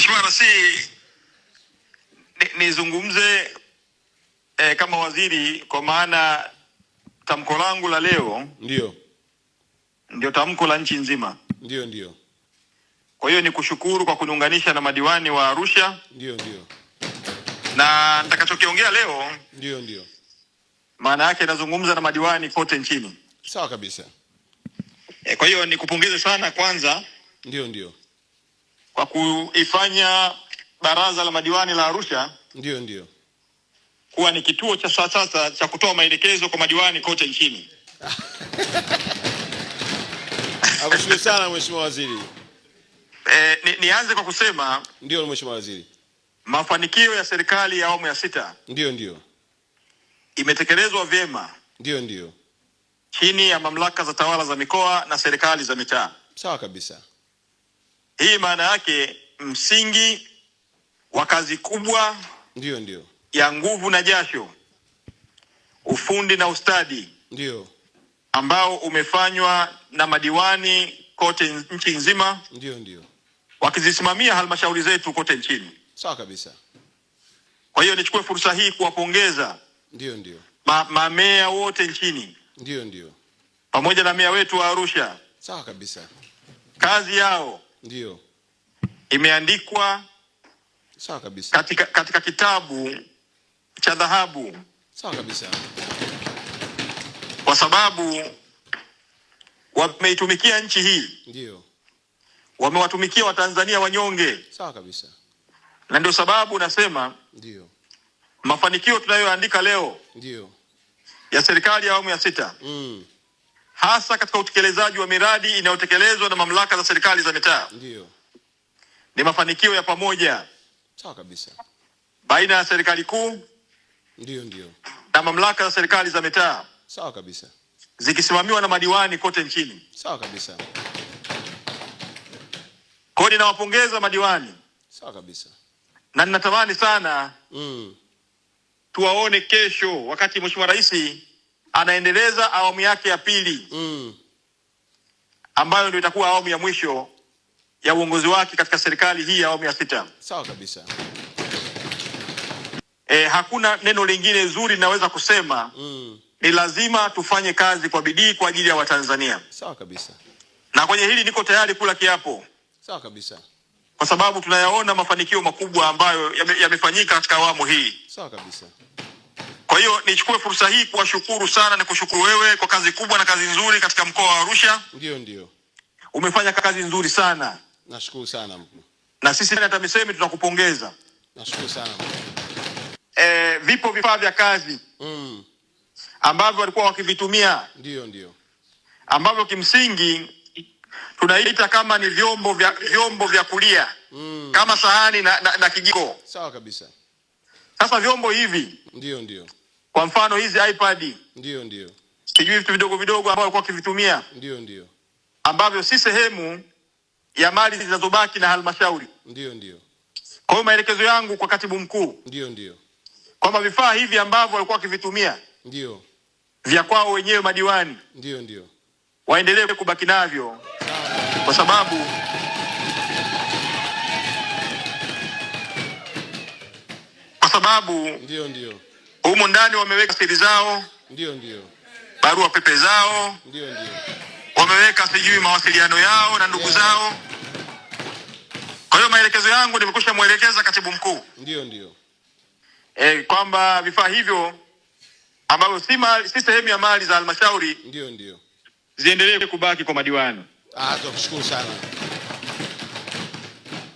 Mheshimiwa Rais, nizungumze kama waziri, kwa maana tamko langu la leo ndio tamko la nchi nzima. Ndio. Kwa hiyo nikushukuru kwa kuniunganisha na madiwani wa Arusha. Ndio. Na nitakachokiongea leo ndio. Maana yake nazungumza na madiwani kote nchini. Sawa kabisa. Kwa hiyo nikupongeze sana kwanza. Ndio. Kwa kuifanya baraza la madiwani la Arusha ndio kuwa ni kituo cha sasa cha kutoa maelekezo kwa madiwani kote nchini. Nakushukuru sana Mheshimiwa Waziri. Nianze kwa kusema ndio Mheshimiwa Waziri, mafanikio ya serikali ya awamu ya 6 ndio imetekelezwa vyema. Ndio chini ya mamlaka za tawala za mikoa na serikali za mitaa. Sawa kabisa. Hii maana yake msingi wa kazi kubwa ndio ya nguvu na jasho, ufundi na ustadi ndio ambao umefanywa na madiwani kote nchi nzima, ndio wakizisimamia halmashauri zetu kote nchini. Sawa kabisa. Kwa hiyo nichukue fursa hii kuwapongeza ndio mamea wote nchini, ndio pamoja na meya wetu wa Arusha. Sawa kabisa. Kazi yao ndio imeandikwa sawa kabisa katika kitabu cha dhahabu. Sawa kabisa. Kwa sababu wameitumikia nchi hii. Ndio. Wamewatumikia Watanzania wanyonge. Sawa kabisa. Na ndio sababu nasema ndio mafanikio tunayoandika leo ndio ya serikali ya awamu ya 6 hasa katika utekelezaji wa miradi inayotekelezwa na mamlaka za serikali za mitaa ndio ni mafanikio ya pamoja. Sawa kabisa. Baina ya serikali kuu ndio na mamlaka za serikali za mitaa. Sawa kabisa. Zikisimamiwa na madiwani kote nchini. Sawa kabisa. Kwa hiyo ninawapongeza madiwani. Sawa kabisa. Na ninatamani sana tuwaone kesho wakati Mheshimiwa Rais anaendeleza awamu yake ya pili ambayo ndio itakuwa awamu ya mwisho ya uongozi wake katika serikali hii ya awamu ya 6. Sawa kabisa. Hakuna neno lingine zuri naweza kusema. Ni lazima tufanye kazi kwa bidii kwa ajili ya Watanzania. Sawa kabisa. Na kwenye hili niko tayari kula kiapo. Sawa kabisa. Kwa sababu tunayaona mafanikio makubwa ambayo yamefanyika katika awamu hii. Sawa kabisa. Kwa hiyo nichukue fursa hii kuwashukuru sana na kushukuru wewe kwa kazi kubwa na kazi nzuri katika mkoa wa Arusha. Ndio. Umefanya kazi nzuri sana. Nashukuru sana mkuu. Na sisi na TAMISEMI tunakupongeza. Nashukuru sana mkuu. Vipo vifaa vya kazi ambavyo walikuwa wakivitumia. Ndio. Ambavyo kimsingi tunaita kama ni vyombo vya kulia. Kama sahani na kijiko. Sawa kabisa. Sasa vyombo hivi ndio kwa mfano hizi iPad ndio sijui vitu vidogo ambavyo walikuwa wakivitumia ndio ambavyo si sehemu ya mali zinazobaki na halmashauri. Ndio. Kwa hiyo maelekezo yangu kwa katibu mkuu ndio kwamba vifaa hivi ambavyo walikuwa wakivitumia ndio vya kwao wenyewe madiwani ndio waendelee kubaki navyo, kwa sababu ndio humu ndani wameweka siri zao. Ndio. Barua pepe zao. Ndio. Wameweka sijui mawasiliano yao na ndugu zao. Kwa hiyo maelekezo yangu nimekwisha muelekeza katibu mkuu. Ndio. Kwamba vifaa hivyo ambavyo si sehemu ya mali za halmashauri ndio ziendelee kubaki kwa madiwani. Tunakushukuru sana.